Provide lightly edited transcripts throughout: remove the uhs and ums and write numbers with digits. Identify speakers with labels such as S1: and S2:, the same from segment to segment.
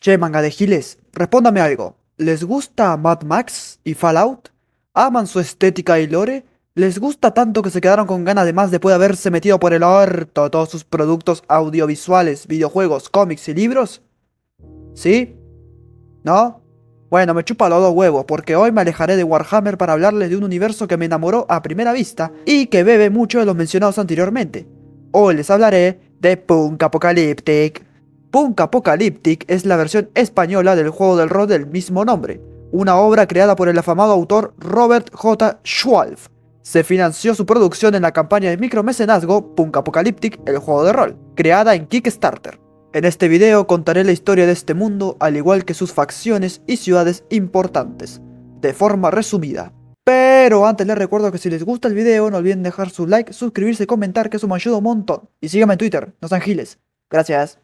S1: Che, manga de giles, respóndame algo. ¿Les gusta Mad Max y Fallout? ¿Aman su estética y lore? ¿Les gusta tanto que se quedaron con ganas de más después de haberse metido por el orto todos sus productos audiovisuales, videojuegos, cómics y libros? ¿Sí? ¿No? Bueno, me chupa los dos huevos, porque hoy me alejaré de Warhammer para hablarles de un universo que me enamoró a primera vista y que bebe mucho de los mencionados anteriormente. Hoy les hablaré de Punk Apocalyptic. Punk Apocalyptic es la versión española del juego del rol del mismo nombre, una obra creada por el afamado autor Robert J. Schwalf. Se financió su producción en la campaña de micromecenazgo Punk Apocalyptic, el juego de rol, creada en Kickstarter. En este video contaré la historia de este mundo, al igual que sus facciones y ciudades importantes, de forma resumida. Pero antes les recuerdo que si les gusta el video no olviden dejar su like, suscribirse y comentar, que eso me ayuda un montón. Y síganme en Twitter, no sean giles. Gracias.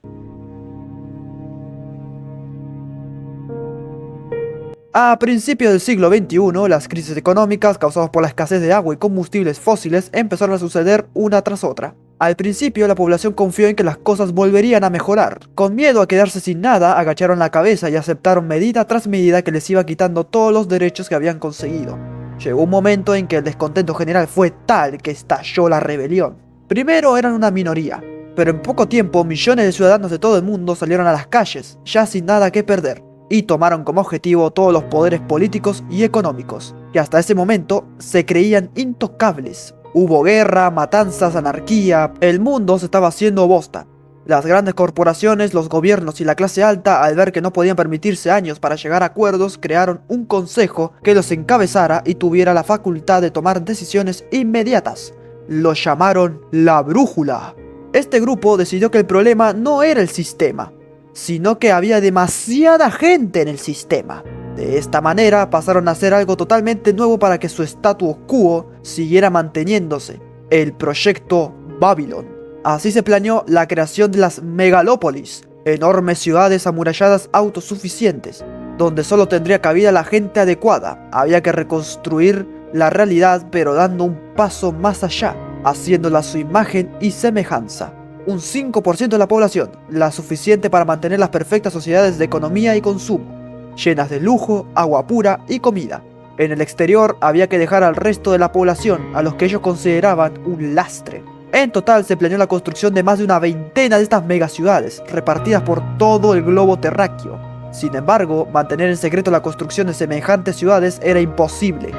S1: A principios del siglo XXI, las crisis económicas causadas por la escasez de agua y combustibles fósiles empezaron a suceder una tras otra. Al principio, la población confió en que las cosas volverían a mejorar. Con miedo a quedarse sin nada, agacharon la cabeza y aceptaron medida tras medida que les iba quitando todos los derechos que habían conseguido. Llegó un momento en que el descontento general fue tal que estalló la rebelión. Primero eran una minoría, pero en poco tiempo millones de ciudadanos de todo el mundo salieron a las calles, ya sin nada que perder, y tomaron como objetivo todos los poderes políticos y económicos, que hasta ese momento se creían intocables. Hubo guerra, matanzas, anarquía, el mundo se estaba haciendo bosta. Las grandes corporaciones, los gobiernos y la clase alta, al ver que no podían permitirse años para llegar a acuerdos, crearon un consejo que los encabezara y tuviera la facultad de tomar decisiones inmediatas. Lo llamaron la Brújula. Este grupo decidió que el problema no era el sistema, sino que había demasiada gente en el sistema. De esta manera pasaron a hacer algo totalmente nuevo para que su status quo siguiera manteniéndose: el proyecto Babylon. Así se planeó la creación de las megalópolis, enormes ciudades amuralladas autosuficientes, donde solo tendría cabida la gente adecuada. Había que reconstruir la realidad, pero dando un paso más allá, haciéndola a su imagen y semejanza. Un 5% de la población, la suficiente para mantener las perfectas sociedades de economía y consumo, llenas de lujo, agua pura y comida. En el exterior había que dejar al resto de la población, a los que ellos consideraban un lastre. En total se planeó la construcción de más de una veintena de estas megaciudades, repartidas por todo el globo terráqueo. Sin embargo, mantener en secreto la construcción de semejantes ciudades era imposible.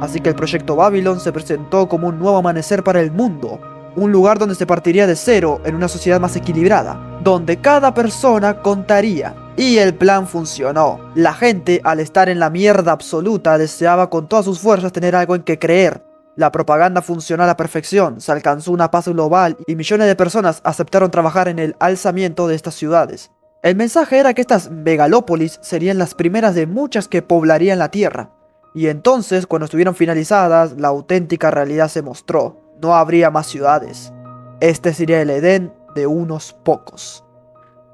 S1: Así que el proyecto Babylon se presentó como un nuevo amanecer para el mundo, un lugar donde se partiría de cero en una sociedad más equilibrada, donde cada persona contaría. Y el plan funcionó. La gente, al estar en la mierda absoluta, deseaba con todas sus fuerzas tener algo en que creer. La propaganda funcionó a la perfección, se alcanzó una paz global y millones de personas aceptaron trabajar en el alzamiento de estas ciudades. El mensaje era que estas megalópolis serían las primeras de muchas que poblarían la Tierra. Y entonces, cuando estuvieron finalizadas, la auténtica realidad se mostró. No habría más ciudades. Este sería el Edén de unos pocos.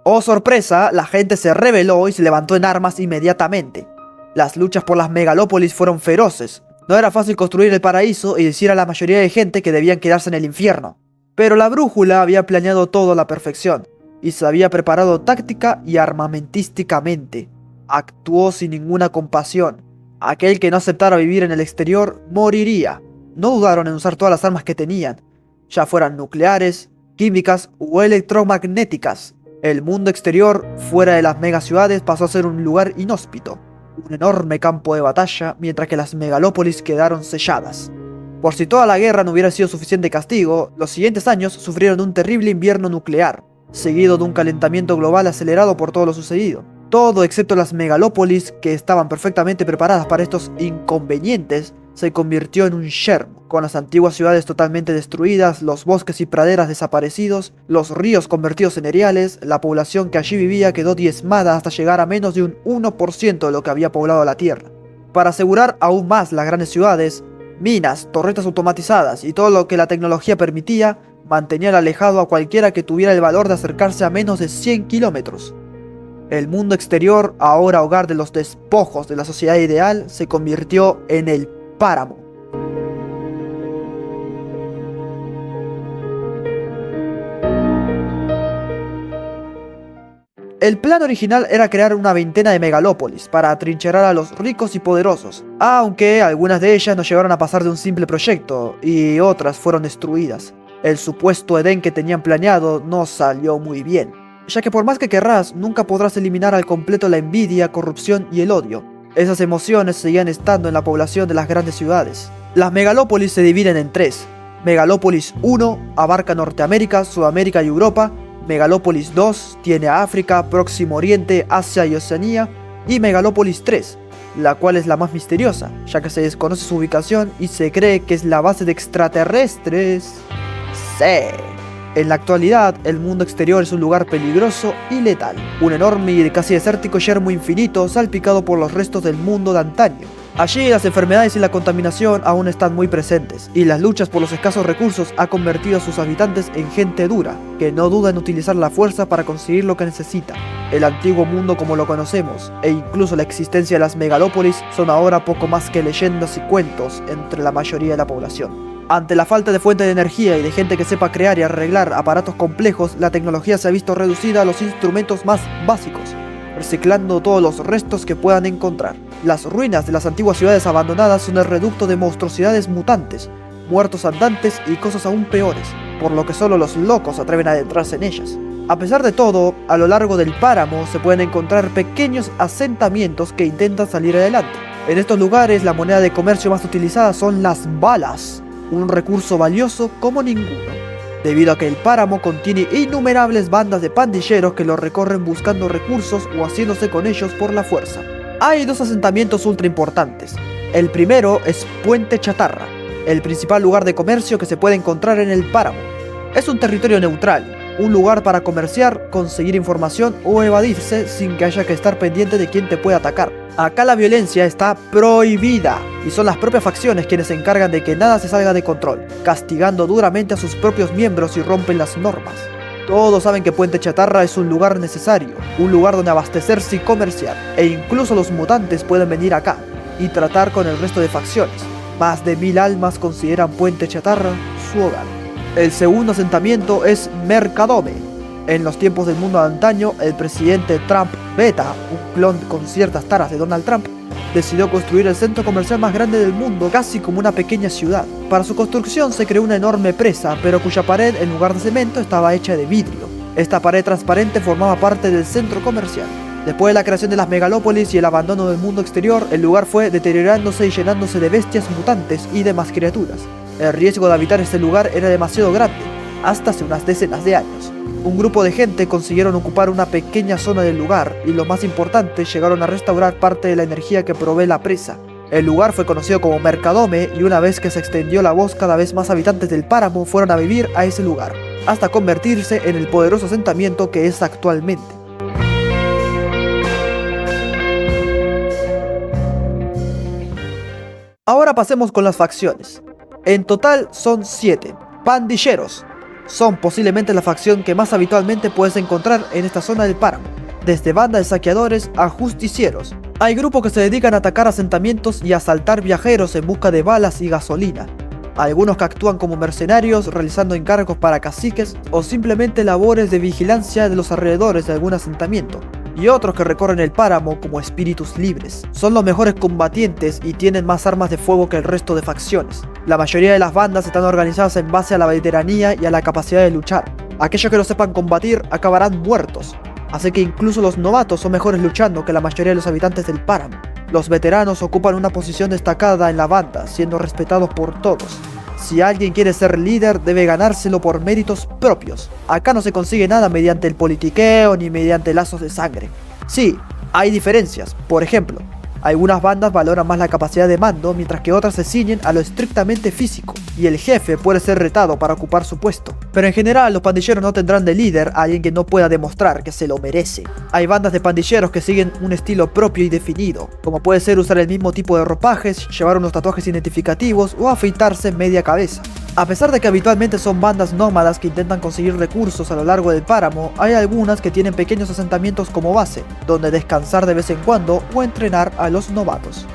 S1: Oh sorpresa, la gente se rebeló y se levantó en armas inmediatamente. Las luchas por las megalópolis fueron feroces. No era fácil construir el paraíso y decir a la mayoría de gente que debían quedarse en el infierno. Pero la Brújula había planeado todo a la perfección, y se había preparado táctica y armamentísticamente. Actuó sin ninguna compasión. Aquel que no aceptara vivir en el exterior moriría. No dudaron en usar todas las armas que tenían, ya fueran nucleares, químicas o electromagnéticas. El mundo exterior, fuera de las megaciudades, pasó a ser un lugar inhóspito, un enorme campo de batalla, mientras que las megalópolis quedaron selladas. Por si toda la guerra no hubiera sido suficiente castigo, los siguientes años sufrieron un terrible invierno nuclear, seguido de un calentamiento global acelerado por todo lo sucedido. Todo excepto las megalópolis, que estaban perfectamente preparadas para estos inconvenientes, se convirtió en un yermo, con las antiguas ciudades totalmente destruidas, los bosques y praderas desaparecidos, los ríos convertidos en eriales. La población que allí vivía quedó diezmada hasta llegar a menos de un 1% de lo que había poblado la Tierra. Para asegurar aún más las grandes ciudades, minas, torretas automatizadas y todo lo que la tecnología permitía, mantenían alejado a cualquiera que tuviera el valor de acercarse a menos de 100 kilómetros. El mundo exterior, ahora hogar de los despojos de la sociedad ideal, se convirtió en el páramo. El plan original era crear una veintena de megalópolis para atrincherar a los ricos y poderosos, aunque algunas de ellas no llegaron a pasar de un simple proyecto y otras fueron destruidas. El supuesto Edén que tenían planeado no salió muy bien, ya que por más que querrás, nunca podrás eliminar al completo la envidia, corrupción y el odio. Esas emociones seguían estando en la población de las grandes ciudades. Las megalópolis se dividen en tres. Megalópolis 1 abarca Norteamérica, Sudamérica y Europa. Megalópolis 2 tiene a África, Próximo Oriente, Asia y Oceanía. Y Megalópolis 3, la cual es la más misteriosa, ya que se desconoce su ubicación y se cree que es la base de extraterrestres. Sí. En la actualidad, el mundo exterior es un lugar peligroso y letal. Un enorme y casi desértico yermo infinito salpicado por los restos del mundo de antaño. Allí las enfermedades y la contaminación aún están muy presentes, y las luchas por los escasos recursos ha convertido a sus habitantes en gente dura, que no duda en utilizar la fuerza para conseguir lo que necesita. El antiguo mundo como lo conocemos, e incluso la existencia de las megalópolis, son ahora poco más que leyendas y cuentos entre la mayoría de la población. Ante la falta de fuente de energía y de gente que sepa crear y arreglar aparatos complejos, la tecnología se ha visto reducida a los instrumentos más básicos, reciclando todos los restos que puedan encontrar. Las ruinas de las antiguas ciudades abandonadas son el reducto de monstruosidades mutantes, muertos andantes y cosas aún peores, por lo que solo los locos se atreven a adentrarse en ellas. A pesar de todo, a lo largo del páramo se pueden encontrar pequeños asentamientos que intentan salir adelante. En estos lugares la moneda de comercio más utilizada son las balas, un recurso valioso como ninguno, debido a que el páramo contiene innumerables bandas de pandilleros que lo recorren buscando recursos o haciéndose con ellos por la fuerza. Hay dos asentamientos ultra importantes. El primero es Puente Chatarra, el principal lugar de comercio que se puede encontrar en el páramo. Es un territorio neutral, un lugar para comerciar, conseguir información o evadirse sin que haya que estar pendiente de quién te puede atacar. Acá la violencia está prohibida y son las propias facciones quienes se encargan de que nada se salga de control, castigando duramente a sus propios miembros si rompen las normas. Todos saben que Puente Chatarra es un lugar necesario, un lugar donde abastecerse y comerciar, e incluso los mutantes pueden venir acá y tratar con el resto de facciones. Más de 1000 almas consideran Puente Chatarra su hogar. El segundo asentamiento es Mercadome. En los tiempos del mundo de antaño, el presidente Trump Beta, un clon con ciertas taras de Donald Trump, decidió construir el centro comercial más grande del mundo, casi como una pequeña ciudad. Para su construcción se creó una enorme presa, pero cuya pared, en lugar de cemento, estaba hecha de vidrio. Esta pared transparente formaba parte del centro comercial. Después de la creación de las megalópolis y el abandono del mundo exterior, el lugar fue deteriorándose y llenándose de bestias mutantes y demás criaturas. El riesgo de habitar este lugar era demasiado grande, hasta hace unas decenas de años. Un grupo de gente consiguieron ocupar una pequeña zona del lugar y lo más importante, llegaron a restaurar parte de la energía que provee la presa. El lugar fue conocido como Mercadome y una vez que se extendió la voz, cada vez más habitantes del páramo fueron a vivir a ese lugar, hasta convertirse en el poderoso asentamiento que es actualmente. Ahora pasemos con las facciones. En total son 7. Pandilleros. Son posiblemente la facción que más habitualmente puedes encontrar en esta zona del páramo, desde bandas de saqueadores a justicieros. Hay grupos que se dedican a atacar asentamientos y a asaltar viajeros en busca de balas y gasolina. Algunos que actúan como mercenarios realizando encargos para caciques o simplemente labores de vigilancia de los alrededores de algún asentamiento. Y otros que recorren el páramo como espíritus libres. Son los mejores combatientes y tienen más armas de fuego que el resto de facciones. La mayoría de las bandas están organizadas en base a la veteranía y a la capacidad de luchar. Aquellos que no sepan combatir acabarán muertos. Así que incluso los novatos son mejores luchando que la mayoría de los habitantes del páramo. Los veteranos ocupan una posición destacada en la banda, siendo respetados por todos. Si alguien quiere ser líder, debe ganárselo por méritos propios. Acá no se consigue nada mediante el politiqueo ni mediante lazos de sangre. Sí, hay diferencias. Por ejemplo, algunas bandas valoran más la capacidad de mando, mientras que otras se ciñen a lo estrictamente físico, y el jefe puede ser retado para ocupar su puesto. Pero en general, los pandilleros no tendrán de líder a alguien que no pueda demostrar que se lo merece. Hay bandas de pandilleros que siguen un estilo propio y definido, como puede ser usar el mismo tipo de ropajes, llevar unos tatuajes identificativos o afeitarse media cabeza. A pesar de que habitualmente son bandas nómadas que intentan conseguir recursos a lo largo del páramo, hay algunas que tienen pequeños asentamientos como base, donde descansar de vez en cuando o entrenar a los novatos.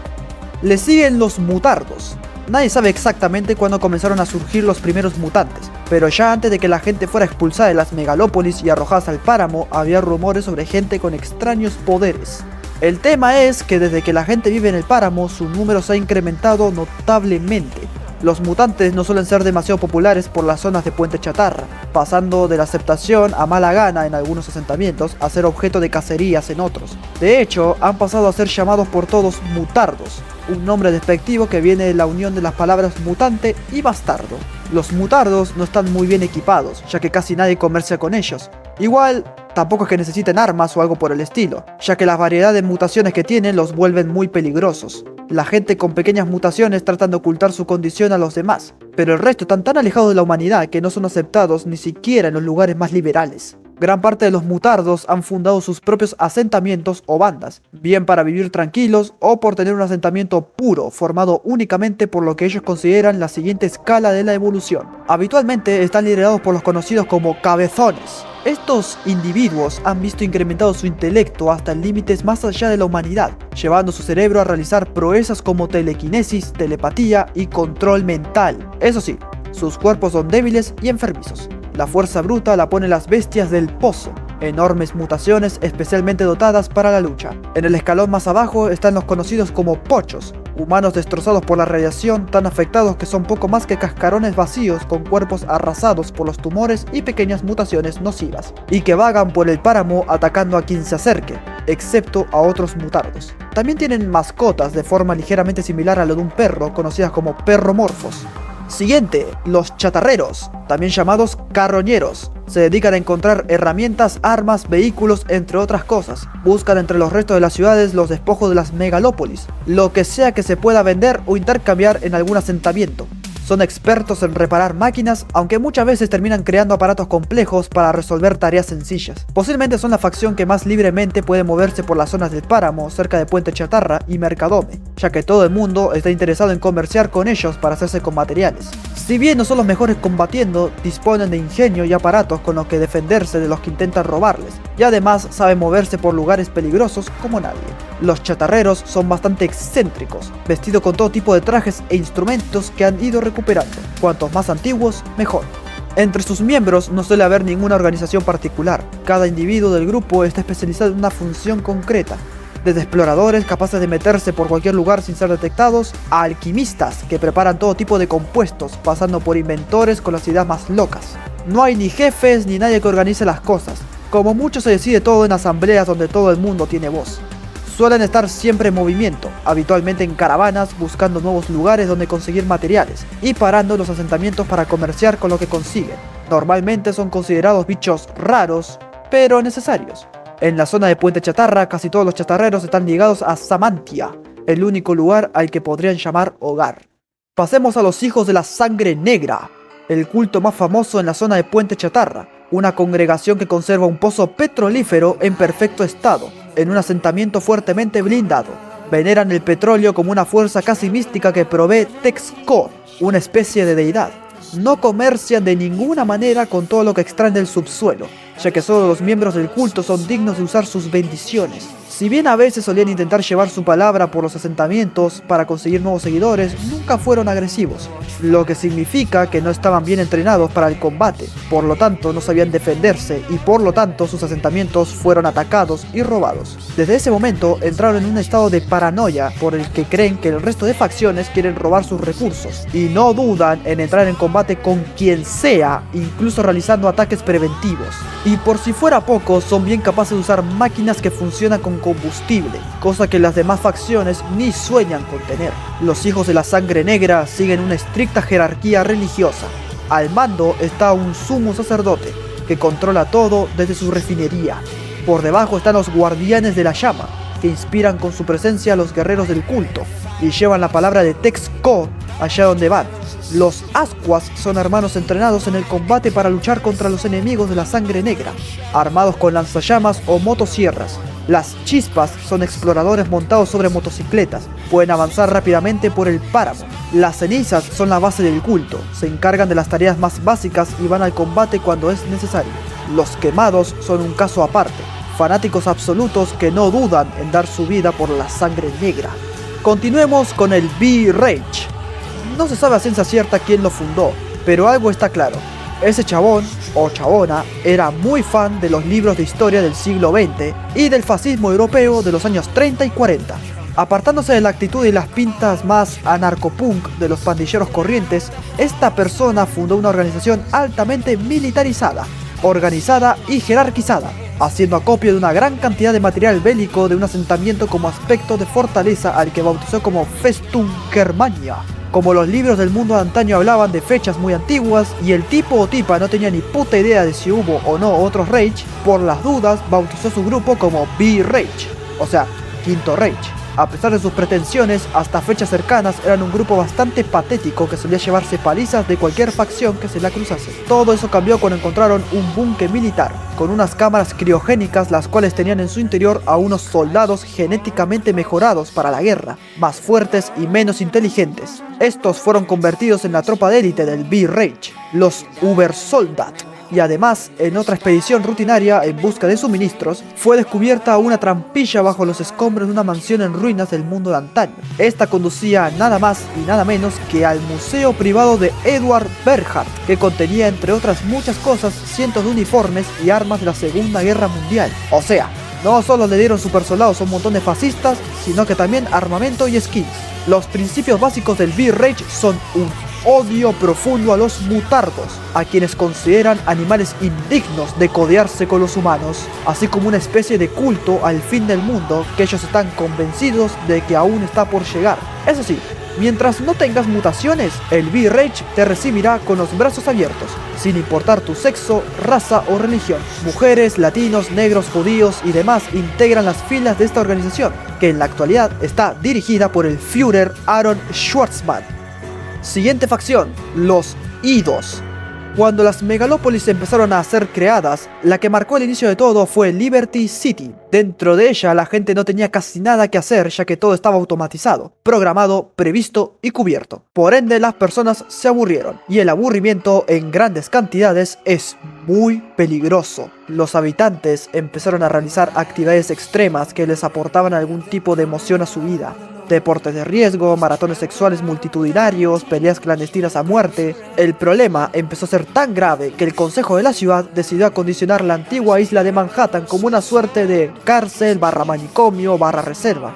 S1: Le siguen los mutardos. Nadie sabe exactamente cuándo comenzaron a surgir los primeros mutantes, pero ya antes de que la gente fuera expulsada de las megalópolis y arrojadas al páramo, había rumores sobre gente con extraños poderes. El tema es que desde que la gente vive en el páramo, su número se ha incrementado notablemente. Los mutantes no suelen ser demasiado populares por las zonas de Puente Chatarra, pasando de la aceptación a mala gana en algunos asentamientos a ser objeto de cacerías en otros. De hecho, han pasado a ser llamados por todos mutardos, un nombre despectivo que viene de la unión de las palabras mutante y bastardo. Los mutardos no están muy bien equipados, ya que casi nadie comercia con ellos. Igual, tampoco es que necesiten armas o algo por el estilo, ya que la variedad de mutaciones que tienen los vuelven muy peligrosos. La gente con pequeñas mutaciones tratan de ocultar su condición a los demás, pero el resto están tan alejados de la humanidad que no son aceptados ni siquiera en los lugares más liberales. Gran parte de los mutardos han fundado sus propios asentamientos o bandas, bien para vivir tranquilos o por tener un asentamiento puro, formado únicamente por lo que ellos consideran la siguiente escala de la evolución. Habitualmente están liderados por los conocidos como cabezones. Estos individuos han visto incrementado su intelecto hasta límites más allá de la humanidad, llevando su cerebro a realizar proezas como telequinesis, telepatía y control mental. Eso sí, sus cuerpos son débiles y enfermizos. La fuerza bruta la ponen las bestias del pozo, enormes mutaciones especialmente dotadas para la lucha. En el escalón más abajo están los conocidos como pochos, humanos destrozados por la radiación, tan afectados que son poco más que cascarones vacíos con cuerpos arrasados por los tumores y pequeñas mutaciones nocivas, y que vagan por el páramo atacando a quien se acerque, excepto a otros mutardos. También tienen mascotas de forma ligeramente similar a lo de un perro, conocidas como perromorfos. Siguiente, los chatarreros, también llamados carroñeros. Se dedican a encontrar herramientas, armas, vehículos, entre otras cosas. Buscan entre los restos de las ciudades los despojos de las megalópolis, lo que sea que se pueda vender o intercambiar en algún asentamiento. Son expertos en reparar máquinas, aunque muchas veces terminan creando aparatos complejos para resolver tareas sencillas. Posiblemente son la facción que más libremente puede moverse por las zonas del páramo, cerca de Puente Chatarra y Mercadome, ya que todo el mundo está interesado en comerciar con ellos para hacerse con materiales. Si bien no son los mejores combatiendo, disponen de ingenio y aparatos con los que defenderse de los que intentan robarles, y además saben moverse por lugares peligrosos como nadie. Los chatarreros son bastante excéntricos, vestidos con todo tipo de trajes e instrumentos que han ido recuperando. Cuantos más antiguos, mejor. Entre sus miembros no suele haber ninguna organización particular. Cada individuo del grupo está especializado en una función concreta. Desde exploradores capaces de meterse por cualquier lugar sin ser detectados, a alquimistas que preparan todo tipo de compuestos, pasando por inventores con las ideas más locas. No hay ni jefes ni nadie que organice las cosas. Como mucho se decide todo en asambleas donde todo el mundo tiene voz. Suelen estar siempre en movimiento, habitualmente en caravanas buscando nuevos lugares donde conseguir materiales y parando los asentamientos para comerciar con lo que consiguen. Normalmente son considerados bichos raros, pero necesarios. En la zona de Puente Chatarra casi todos los chatarreros están ligados a Samantia, el único lugar al que podrían llamar hogar. Pasemos a los hijos de la sangre negra, el culto más famoso en la zona de Puente Chatarra, una congregación que conserva un pozo petrolífero en perfecto estado, en un asentamiento fuertemente blindado. Veneran el petróleo como una fuerza casi mística que provee Texcor, una especie de deidad. No comercian de ninguna manera con todo lo que extraen del subsuelo, ya que solo los miembros del culto son dignos de usar sus bendiciones. Si bien a veces solían intentar llevar su palabra por los asentamientos para conseguir nuevos seguidores, nunca fueron agresivos, lo que significa que no estaban bien entrenados para el combate, por lo tanto no sabían defenderse y por lo tanto sus asentamientos fueron atacados y robados. Desde ese momento entraron en un estado de paranoia por el que creen que el resto de facciones quieren robar sus recursos y no dudan en entrar en combate con quien sea, incluso realizando ataques preventivos. Y por si fuera poco, son bien capaces de usar máquinas que funcionan con combustible, cosa que las demás facciones ni sueñan con tener. Los hijos de la sangre negra siguen una estricta jerarquía religiosa. Al mando está un sumo sacerdote, que controla todo desde su refinería. Por debajo están los guardianes de la llama, que inspiran con su presencia a los guerreros del culto, y llevan la palabra de Texcor allá donde van. Los ascuas son hermanos entrenados en el combate para luchar contra los enemigos de la sangre negra, armados con lanzallamas o motosierras. Las chispas son exploradores montados sobre motocicletas, pueden avanzar rápidamente por el páramo. Las cenizas son la base del culto, se encargan de las tareas más básicas y van al combate cuando es necesario. Los quemados son un caso aparte, fanáticos absolutos que no dudan en dar su vida por la sangre negra. Continuemos con el B-Rage. No se sabe a ciencia cierta quién lo fundó, pero algo está claro. Ese chabón, o chabona, era muy fan de los libros de historia del siglo XX y del fascismo europeo de los años 30 y 40. Apartándose de la actitud y las pintas más anarcopunk de los pandilleros corrientes, esta persona fundó una organización altamente militarizada, organizada y jerarquizada, haciendo acopio de una gran cantidad de material bélico de un asentamiento como aspecto de fortaleza al que bautizó como Festung Germania. Como los libros del mundo de antaño hablaban de fechas muy antiguas y el tipo o tipa no tenía ni puta idea de si hubo o no otros Reich, por las dudas bautizó su grupo como B-Reich, o sea, Quinto Reich. A pesar de sus pretensiones, hasta fechas cercanas eran un grupo bastante patético que solía llevarse palizas de cualquier facción que se la cruzase. Todo eso cambió cuando encontraron un búnker militar, con unas cámaras criogénicas las cuales tenían en su interior a unos soldados genéticamente mejorados para la guerra, más fuertes y menos inteligentes. Estos fueron convertidos en la tropa de élite del B-Reich, los Ubersoldat. Y además, en otra expedición rutinaria en busca de suministros, fue descubierta una trampilla bajo los escombros de una mansión en ruinas del mundo de antaño. Esta conducía nada más y nada menos que al museo privado de Eduard Berhardt, que contenía entre otras muchas cosas cientos de uniformes y armas de la Segunda Guerra Mundial. O sea, no solo le dieron supersoldados a un montón de fascistas, sino que también armamento y skins. Los principios básicos del B-Reich son un odio profundo a los mutardos, a quienes consideran animales indignos de codearse con los humanos, así como una especie de culto al fin del mundo que ellos están convencidos de que aún está por llegar. Eso sí, mientras no tengas mutaciones, el B-Reich te recibirá con los brazos abiertos, sin importar tu sexo, raza o religión. Mujeres, latinos, negros, judíos y demás integran las filas de esta organización, que en la actualidad está dirigida por el Führer Aaron Schwarzman. Siguiente facción, los Idos. Cuando las megalópolis empezaron a ser creadas, la que marcó el inicio de todo fue Liberty City. Dentro de ella la gente no tenía casi nada que hacer, ya que todo estaba automatizado, programado, previsto y cubierto. Por ende, las personas se aburrieron, y el aburrimiento en grandes cantidades es muy peligroso. Los habitantes empezaron a realizar actividades extremas que les aportaban algún tipo de emoción a su vida. Deportes de riesgo, maratones sexuales multitudinarios, peleas clandestinas a muerte. El problema empezó a ser tan grave que el Consejo de la ciudad decidió acondicionar la antigua isla de Manhattan como una suerte de cárcel / manicomio / reserva,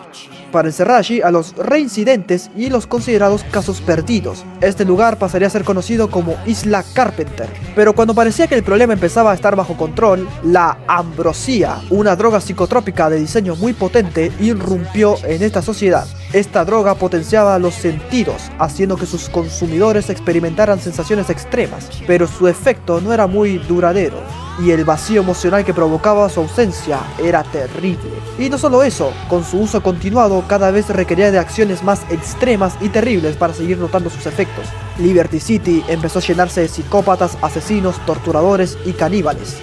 S1: para encerrar allí a los reincidentes y los considerados casos perdidos. Este lugar pasaría a ser conocido como Isla Carpenter. Pero cuando parecía que el problema empezaba a estar bajo control, la ambrosía, una droga psicotrópica de diseño muy potente, irrumpió en esta sociedad. Esta droga potenciaba los sentidos, haciendo que sus consumidores experimentaran sensaciones extremas, pero su efecto no era muy duradero, y el vacío emocional que provocaba su ausencia era terrible. Y no solo eso, con su uso continuado cada vez requería de acciones más extremas y terribles para seguir notando sus efectos. Liberty City empezó a llenarse de psicópatas, asesinos, torturadores y caníbales.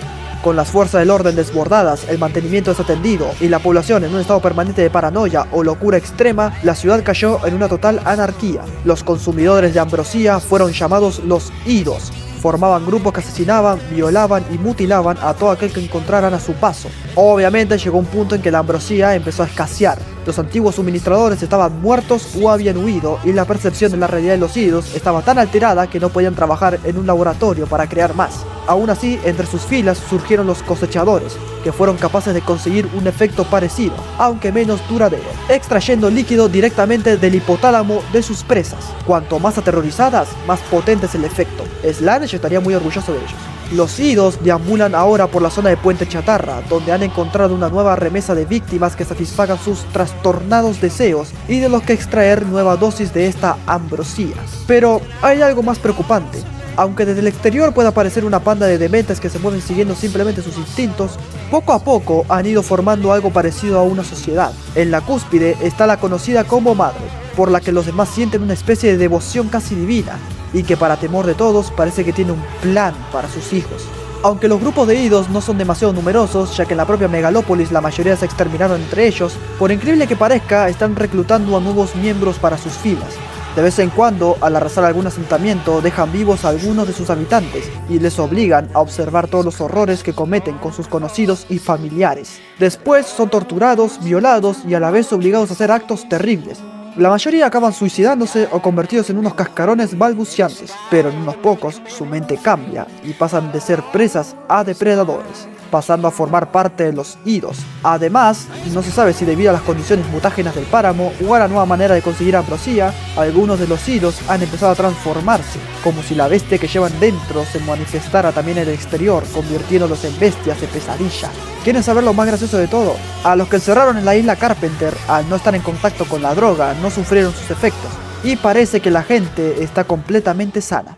S1: Con las fuerzas del orden desbordadas, el mantenimiento desatendido y la población en un estado permanente de paranoia o locura extrema, la ciudad cayó en una total anarquía. Los consumidores de ambrosía fueron llamados los Idos. Formaban grupos que asesinaban, violaban y mutilaban a todo aquel que encontraran a su paso. Obviamente llegó un punto en que la ambrosía empezó a escasear. Los antiguos suministradores estaban muertos o habían huido, y la percepción de la realidad de los Idos estaba tan alterada que no podían trabajar en un laboratorio para crear más. Aún así, entre sus filas surgieron los cosechadores, que fueron capaces de conseguir un efecto parecido, aunque menos duradero, extrayendo líquido directamente del hipotálamo de sus presas. Cuanto más aterrorizadas, más potente es el efecto. Slanesh estaría muy orgulloso de ellos. Los Idos deambulan ahora por la zona de Puente Chatarra, donde han encontrado una nueva remesa de víctimas que satisfagan sus trastornados deseos y de los que extraer nueva dosis de esta ambrosía. Pero hay algo más preocupante. Aunque desde el exterior pueda parecer una panda de dementes que se mueven siguiendo simplemente sus instintos, poco a poco han ido formando algo parecido a una sociedad. En la cúspide está la conocida como Madre, por la que los demás sienten una especie de devoción casi divina, y que para temor de todos parece que tiene un plan para sus hijos. Aunque los grupos de Idos no son demasiado numerosos, ya que en la propia megalópolis la mayoría se exterminaron entre ellos, por increíble que parezca, están reclutando a nuevos miembros para sus filas. De vez en cuando, al arrasar algún asentamiento, dejan vivos a algunos de sus habitantes y les obligan a observar todos los horrores que cometen con sus conocidos y familiares. Después son torturados, violados y a la vez obligados a hacer actos terribles. La mayoría acaban suicidándose o convertidos en unos cascarones balbuceantes, pero en unos pocos su mente cambia y pasan de ser presas a depredadores, pasando a formar parte de los Idos. Además, no se sabe si debido a las condiciones mutágenas del páramo o a la nueva manera de conseguir ambrosía, algunos de los Idos han empezado a transformarse, como si la bestia que llevan dentro se manifestara también en el exterior, convirtiéndolos en bestias de pesadilla. ¿Quieren saber lo más gracioso de todo? A los que encerraron en la isla Carpenter, al no estar en contacto con la droga, no sufrieron sus efectos, y parece que la gente está completamente sana.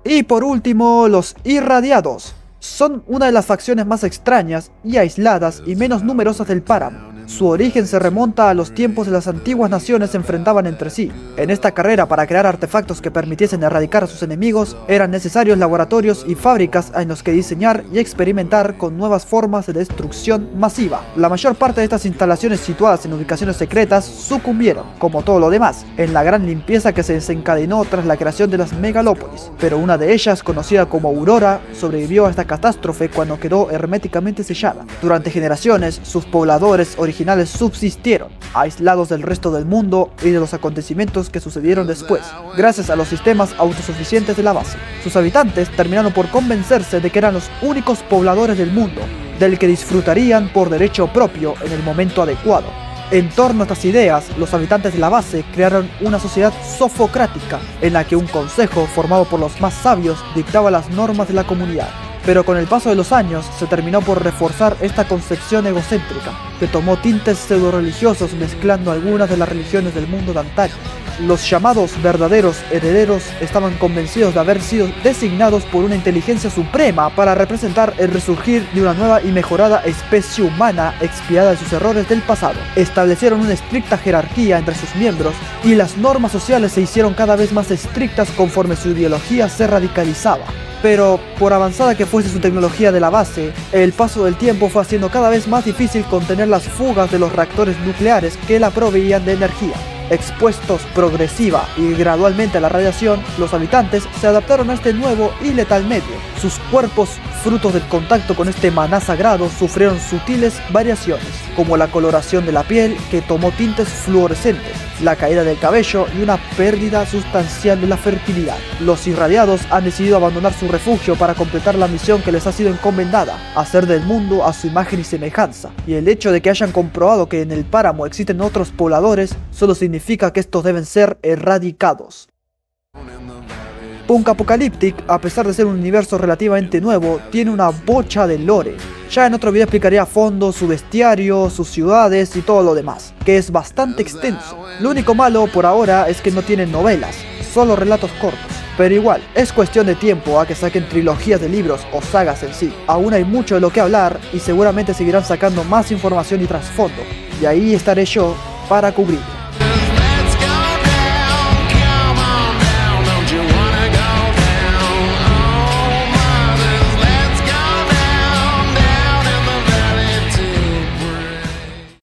S1: Y por último, los Irradiados. Son una de las facciones más extrañas y aisladas y menos numerosas del páramo. Su origen se remonta a los tiempos de las antiguas naciones se enfrentaban entre sí. En esta carrera para crear artefactos que permitiesen erradicar a sus enemigos, eran necesarios laboratorios y fábricas en los que diseñar y experimentar con nuevas formas de destrucción masiva. La mayor parte de estas instalaciones situadas en ubicaciones secretas sucumbieron, como todo lo demás, en la gran limpieza que se desencadenó tras la creación de las megalópolis. Pero una de ellas, conocida como Aurora, sobrevivió a esta catástrofe cuando quedó herméticamente sellada. Durante generaciones, sus pobladores originales subsistieron, aislados del resto del mundo y de los acontecimientos que sucedieron después, gracias a los sistemas autosuficientes de la base. Sus habitantes terminaron por convencerse de que eran los únicos pobladores del mundo, del que disfrutarían por derecho propio en el momento adecuado. En torno a estas ideas, los habitantes de la base crearon una sociedad sofocrática, en la que un consejo formado por los más sabios dictaba las normas de la comunidad. Pero con el paso de los años se terminó por reforzar esta concepción egocéntrica, que tomó tintes pseudo-religiosos mezclando algunas de las religiones del mundo de antaño. Los llamados verdaderos herederos estaban convencidos de haber sido designados por una inteligencia suprema para representar el resurgir de una nueva y mejorada especie humana expiada de sus errores del pasado. Establecieron una estricta jerarquía entre sus miembros y las normas sociales se hicieron cada vez más estrictas conforme su ideología se radicalizaba. Pero, por avanzada que fuese su tecnología de la base, el paso del tiempo fue haciendo cada vez más difícil contener las fugas de los reactores nucleares que la proveían de energía. Expuestos progresiva y gradualmente a la radiación, los habitantes se adaptaron a este nuevo y letal medio. Sus cuerpos, frutos del contacto con este maná sagrado, sufrieron sutiles variaciones, como la coloración de la piel, que tomó tintes fluorescentes, la caída del cabello y una pérdida sustancial de la fertilidad. Los irradiados han decidido abandonar su refugio para completar la misión que les ha sido encomendada, hacer del mundo a su imagen y semejanza. Y el hecho de que hayan comprobado que en el páramo existen otros pobladores solo significa que estos deben ser erradicados. Punk Apocalyptic, a pesar de ser un universo relativamente nuevo, tiene una bocha de lore. Ya en otro video explicaré a fondo su bestiario, sus ciudades y todo lo demás, que es bastante extenso. Lo único malo por ahora es que no tiene novelas, solo relatos cortos. Pero igual, es cuestión de tiempo a que saquen trilogías de libros o sagas en sí. Aún hay mucho de lo que hablar y seguramente seguirán sacando más información y trasfondo. Y ahí estaré yo para cubrir.